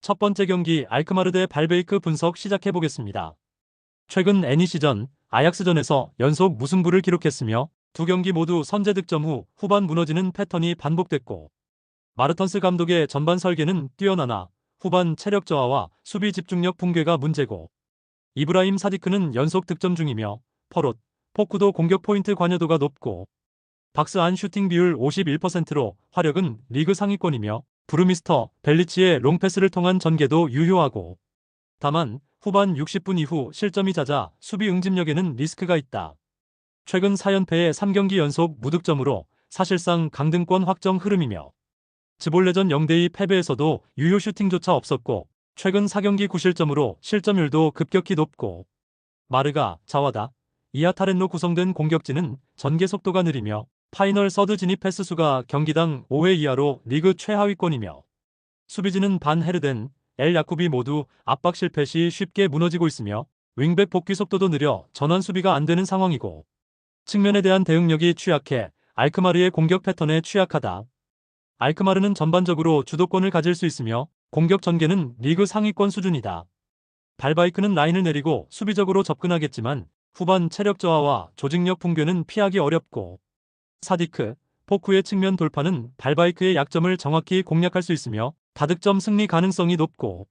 첫 번째 경기 알크마르 대 발베이크 분석 시작해보겠습니다. 최근 NEC전, 아약스전에서 연속 무승부를 기록했으며 두 경기 모두 선제 득점 후 후반 무너지는 패턴이 반복됐고, 마르턴스 감독의 전반 설계는 뛰어나나 후반 체력 저하와 수비 집중력 붕괴가 문제고, 이브라임 사디크는 연속 득점 중이며 퍼롯, 포크도 공격 포인트 관여도가 높고, 박스 안 슈팅 비율 51%로 화력은 리그 상위권이며 브루미스터, 벨리치의 롱패스를 통한 전개도 유효하고, 다만 후반 60분 이후 실점이 잦아 수비 응집력에는 리스크가 있다. 최근 4연패의 3경기 연속 무득점으로 사실상 강등권 확정 흐름이며, 즈볼레전 0대2 패배에서도 유효 슈팅조차 없었고, 최근 4경기 9실점으로 실점률도 급격히 높고, 마르가, 자와다, 이아타렌로 구성된 공격진은 전개 속도가 느리며 파이널 서드 진입 패스수가 경기당 5회 이하로 리그 최하위권이며, 수비진은 반 헤르덴, 엘 야쿠비 모두 압박 실패 시 쉽게 무너지고 있으며 윙백 복귀 속도도 느려 전환 수비가 안 되는 상황이고, 측면에 대한 대응력이 취약해 알크마르의 공격 패턴에 취약하다. 알크마르는 전반적으로 주도권을 가질 수 있으며 공격 전개는 리그 상위권 수준이다. 발바이크는 라인을 내리고 수비적으로 접근하겠지만 후반 체력 저하와 조직력 붕괴는 피하기 어렵고, 사디크, 포크의 측면 돌파는 발바이크의 약점을 정확히 공략할 수 있으며 다득점 승리 가능성이 높고,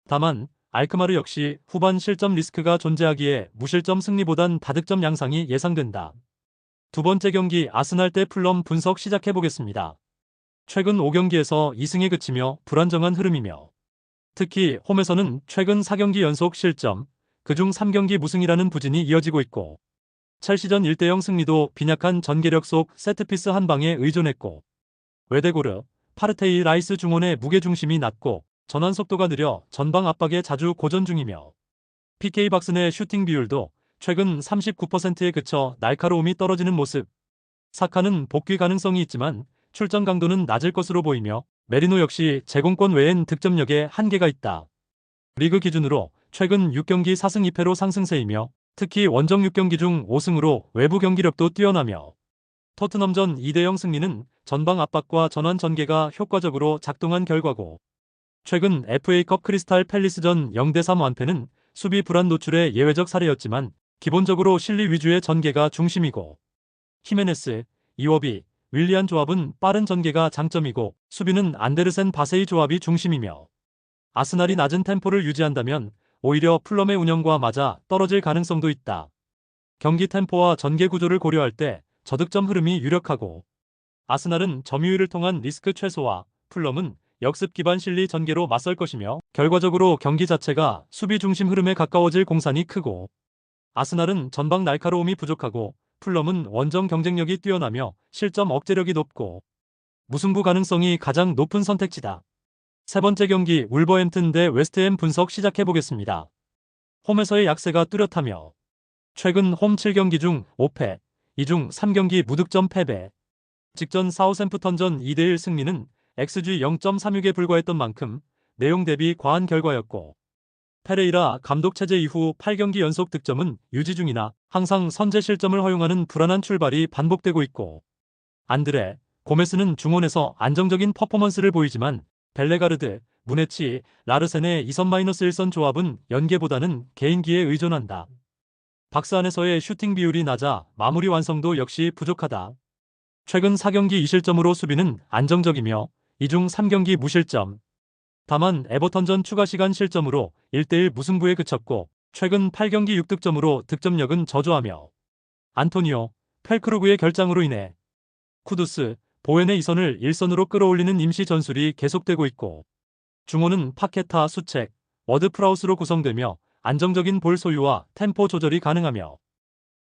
다만 알크마르 역시 후반 실점 리스크가 존재하기에 무실점 승리보단 다득점 양상이 예상된다. 두 번째 경기 아스날 대 풀럼 분석 시작해보겠습니다. 최근 5경기에서 2승에 그치며 불안정한 흐름이며, 특히 홈에서는 최근 4경기 연속 실점, 그중 3경기 무승이라는 부진이 이어지고 있고, 첼시전 1대0 승리도 빈약한 전개력 속 세트피스 한 방에 의존했고, 웨데고르, 파르테이 라이스 중원의 무게중심이 낮고 전환 속도가 느려 전방 압박에 자주 고전 중이며, PK 박스 내 슈팅 비율도 최근 39%에 그쳐 날카로움이 떨어지는 모습. 사카는 복귀 가능성이 있지만 출전 강도는 낮을 것으로 보이며, 메리노 역시 제공권 외엔 득점력에 한계가 있다. 리그 기준으로 최근 6경기 4승 2패로 상승세이며, 특히 원정 6경기 중 5승으로 외부 경기력도 뛰어나며, 토트넘전 2대0 승리는 전방 압박과 전환 전개가 효과적으로 작동한 결과고, 최근 FA컵 크리스탈 팰리스전 0대3 완패는 수비 불안 노출의 예외적 사례였지만 기본적으로 실리 위주의 전개가 중심이고, 히메네스, 이워비, 윌리안 조합은 빠른 전개가 장점이고 수비는 안데르센 바세이 조합이 중심이며, 아스날이 낮은 템포를 유지한다면 오히려 풀럼의 운영과 맞아 떨어질 가능성도 있다. 경기 템포와 전개 구조를 고려할 때 저득점 흐름이 유력하고, 아스날은 점유율을 통한 리스크 최소화, 풀럼은 역습 기반 실리 전개로 맞설 것이며, 결과적으로 경기 자체가 수비 중심 흐름에 가까워질 공산이 크고, 아스날은 전방 날카로움이 부족하고 풀럼은 원정 경쟁력이 뛰어나며 실점 억제력이 높고, 무승부 가능성이 가장 높은 선택지다. 세 번째 경기 울버햄튼 대 웨스트햄 분석 시작해보겠습니다. 홈에서의 약세가 뚜렷하며, 최근 홈 7경기 중 5패, 이 중 3경기 무득점 패배. 직전 사우샘프턴전 2대1 승리는 XG 0.36에 불과했던 만큼 내용 대비 과한 결과였고, 페레이라 감독 체제 이후 8경기 연속 득점은 유지 중이나 항상 선제 실점을 허용하는 불안한 출발이 반복되고 있고, 안드레, 고메스는 중원에서 안정적인 퍼포먼스를 보이지만 벨레가르드, 무네치, 라르센의 2선-1선 조합은 연계보다는 개인기에 의존한다. 박스 안에서의 슈팅 비율이 낮아 마무리 완성도 역시 부족하다. 최근 4경기 2실점으로 수비는 안정적이며 이 중 3경기 무실점. 다만 에버턴전 추가 시간 실점으로 1대1 무승부에 그쳤고, 최근 8경기 6득점으로 득점력은 저조하며, 안토니오, 펠크루그의 결장으로 인해 쿠두스, 보웬의 2선을 1선으로 끌어올리는 임시 전술이 계속되고 있고, 중원은 파케타, 수책, 워드 프라우스로 구성되며 안정적인 볼 소유와 템포 조절이 가능하며,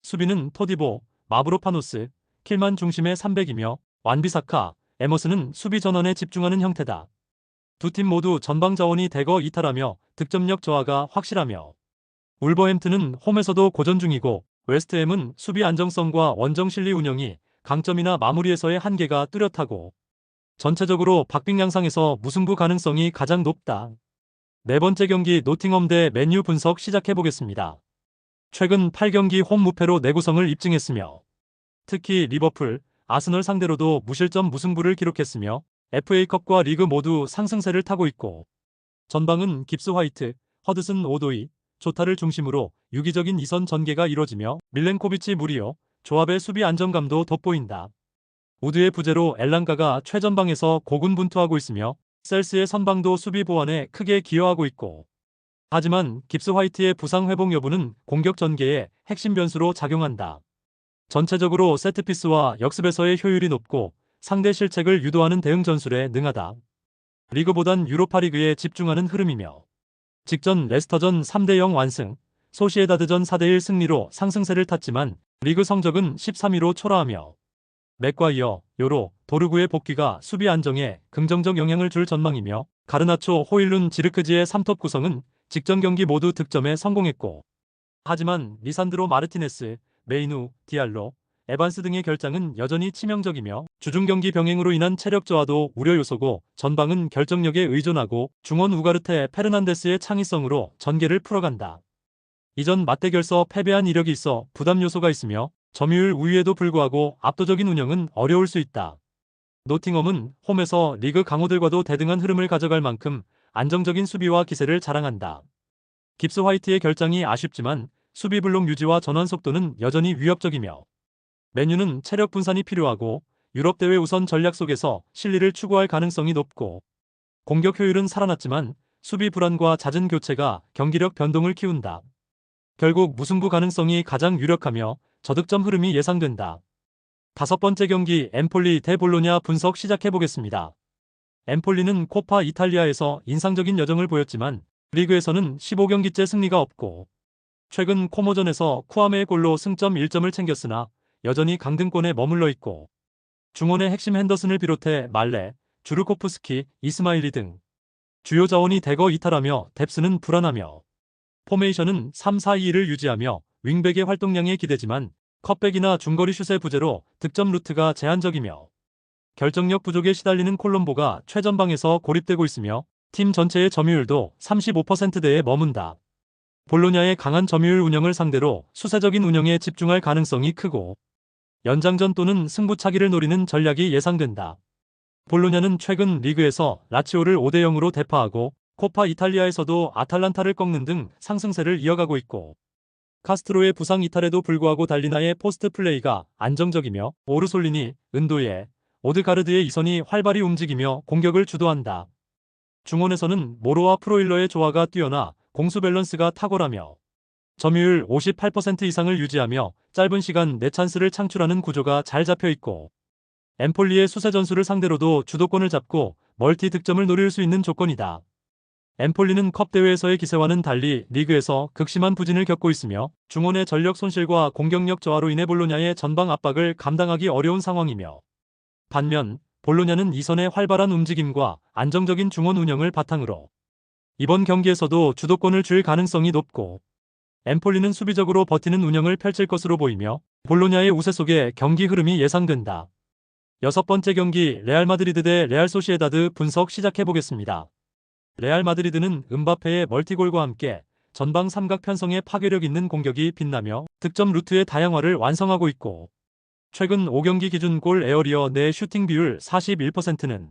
수비는 토디보, 마브로파노스, 킬만 중심의 300이며 완비사카, 에머스는 수비 전환에 집중하는 형태다. 두 팀 모두 전방 자원이 대거 이탈하며 득점력 저하가 확실하며, 울버햄튼은 홈에서도 고전 중이고 웨스트햄은 수비 안정성과 원정 실리 운영이 강점이나 마무리에서의 한계가 뚜렷하고, 전체적으로 박빙 양상에서 무승부 가능성이 가장 높다. 네 번째 경기 노팅엄 대 맨유 분석 시작해보겠습니다. 최근 8경기 홈 무패로 내구성을 입증했으며, 특히 리버풀, 아스널 상대로도 무실점 무승부를 기록했으며 FA컵과 리그 모두 상승세를 타고 있고, 전방은 깁스 화이트, 허드슨 오도이, 조타를 중심으로 유기적인 이선 전개가 이뤄지며 밀렌코비치 무리오, 조합의 수비 안정감도 돋보인다. 우드의 부재로 엘랑가가 최전방에서 고군분투하고 있으며 셀스의 선방도 수비 보완에 크게 기여하고 있고, 하지만 깁스 화이트의 부상 회복 여부는 공격 전개의 핵심 변수로 작용한다. 전체적으로 세트피스와 역습에서의 효율이 높고 상대 실책을 유도하는 대응 전술에 능하다. 리그보단 유로파리그에 집중하는 흐름이며, 직전 레스터전 3대0 완승, 소시에다드전 4대1 승리로 상승세를 탔지만 리그 성적은 13위로 초라하며, 맥과이어, 요로, 도르구의 복귀가 수비 안정에 긍정적 영향을 줄 전망이며, 가르나초, 호일룬, 지르크지의 3톱 구성은 직전 경기 모두 득점에 성공했고, 하지만 리산드로 마르티네스, 메이누, 디알로, 에반스 등의 결장은 여전히 치명적이며 주중 경기 병행으로 인한 체력 저하도 우려 요소고, 전방은 결정력에 의존하고 중원 우가르테, 페르난데스의 창의성으로 전개를 풀어간다. 이전 맞대결서 패배한 이력이 있어 부담 요소가 있으며 점유율 우위에도 불구하고 압도적인 운영은 어려울 수 있다. 노팅엄은 홈에서 리그 강호들과도 대등한 흐름을 가져갈 만큼 안정적인 수비와 기세를 자랑한다. 깁스 화이트의 결장이 아쉽지만 수비 블록 유지와 전환 속도는 여전히 위협적이며, 맨유는 체력 분산이 필요하고 유럽 대회 우선 전략 속에서 실리를 추구할 가능성이 높고, 공격 효율은 살아났지만 수비 불안과 잦은 교체가 경기력 변동을 키운다. 결국 무승부 가능성이 가장 유력하며 저득점 흐름이 예상된다. 다섯 번째 경기 엠폴리 대 볼로냐 분석 시작해보겠습니다. 엠폴리는 코파 이탈리아에서 인상적인 여정을 보였지만 리그에서는 15경기째 승리가 없고, 최근 코모전에서 쿠아메의 골로 승점 1점을 챙겼으나 여전히 강등권에 머물러 있고, 중원의 핵심 핸더슨을 비롯해 말레, 주르코프스키, 이스마일리 등 주요 자원이 대거 이탈하며 뎁스는 불안하며, 포메이션은 3-4-2를 유지하며 윙백의 활동량에 기대지만 컷백이나 중거리 슛의 부재로 득점 루트가 제한적이며, 결정력 부족에 시달리는 콜롬보가 최전방에서 고립되고 있으며 팀 전체의 점유율도 35%대에 머문다. 볼로냐의 강한 점유율 운영을 상대로 수세적인 운영에 집중할 가능성이 크고, 연장전 또는 승부차기를 노리는 전략이 예상된다. 볼로냐는 최근 리그에서 라치오를 5대0으로 대파하고 코파 이탈리아에서도 아탈란타를 꺾는 등 상승세를 이어가고 있고, 카스트로의 부상 이탈에도 불구하고 달리나의 포스트 플레이가 안정적이며 오르솔리니, 은도예, 오드가르드의 이선이 활발히 움직이며 공격을 주도한다. 중원에서는 모로와 프로일러의 조화가 뛰어나 공수 밸런스가 탁월하며 점유율 58% 이상을 유지하며 짧은 시간 내 찬스를 창출하는 구조가 잘 잡혀있고, 엠폴리의 수세 전술을 상대로도 주도권을 잡고 멀티 득점을 노릴 수 있는 조건이다. 엠폴리는 컵 대회에서의 기세와는 달리 리그에서 극심한 부진을 겪고 있으며 중원의 전력 손실과 공격력 저하로 인해 볼로냐의 전방 압박을 감당하기 어려운 상황이며, 반면 볼로냐는 이선의 활발한 움직임과 안정적인 중원 운영을 바탕으로 이번 경기에서도 주도권을 줄 가능성이 높고, 엠폴리는 수비적으로 버티는 운영을 펼칠 것으로 보이며 볼로냐의 우세 속에 경기 흐름이 예상된다. 여섯 번째 경기 레알 마드리드 대 레알 소시에다드 분석 시작해보겠습니다. 레알 마드리드는 음바페의 멀티골과 함께 전방 삼각 편성의 파괴력 있는 공격이 빛나며 득점 루트의 다양화를 완성하고 있고, 최근 5경기 기준 골 에어리어 내 슈팅 비율 41%는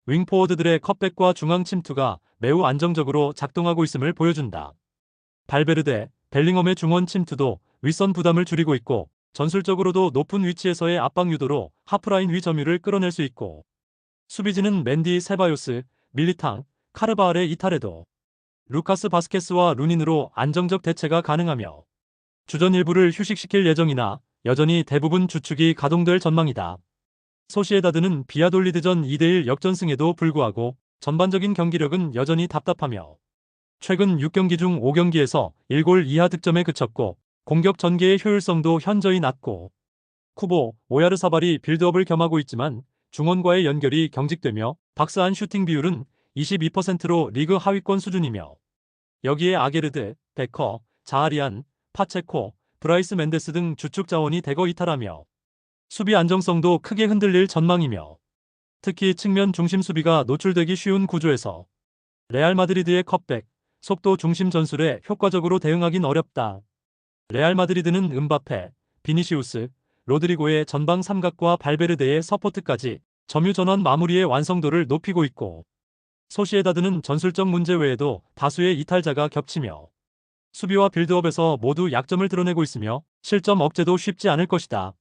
윙포워드들의 컷백과 중앙 침투가 매우 안정적으로 작동하고 있음을 보여준다. 발베르데, 벨링엄의 중원 침투도 윗선 부담을 줄이고 있고, 전술적으로도 높은 위치에서의 압박 유도로 하프라인 위 점유를 끌어낼 수 있고, 수비진은 맨디, 세바요스, 밀리탕, 카르바알의 이탈에도 루카스 바스케스와 루닌으로 안정적 대체가 가능하며 주전 일부를 휴식시킬 예정이나 여전히 대부분 주축이 가동될 전망이다. 소시에다드는 비아돌리드전 2대1 역전승에도 불구하고 전반적인 경기력은 여전히 답답하며 최근 6경기 중 5경기에서 1골 이하 득점에 그쳤고, 공격 전개의 효율성도 현저히 낮고, 쿠보, 오야르사발이 빌드업을 겸하고 있지만 중원과의 연결이 경직되며 박스 안 슈팅 비율은 22%로 리그 하위권 수준이며, 여기에 아게르드, 베커, 자하리안, 파체코, 브라이스 멘데스 등 주축 자원이 대거 이탈하며 수비 안정성도 크게 흔들릴 전망이며, 특히 측면 중심 수비가 노출되기 쉬운 구조에서 레알 마드리드의 컷백, 속도 중심 전술에 효과적으로 대응하긴 어렵다. 레알 마드리드는 음바페, 비니시우스, 로드리고의 전방 삼각과 발베르데의 서포트까지 점유 전환 마무리의 완성도를 높이고 있고, 소시에다드는 전술적 문제 외에도 다수의 이탈자가 겹치며 수비와 빌드업에서 모두 약점을 드러내고 있으며 실점 억제도 쉽지 않을 것이다.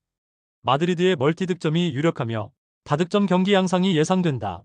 마드리드의 멀티 득점이 유력하며 다득점 경기 양상이 예상된다.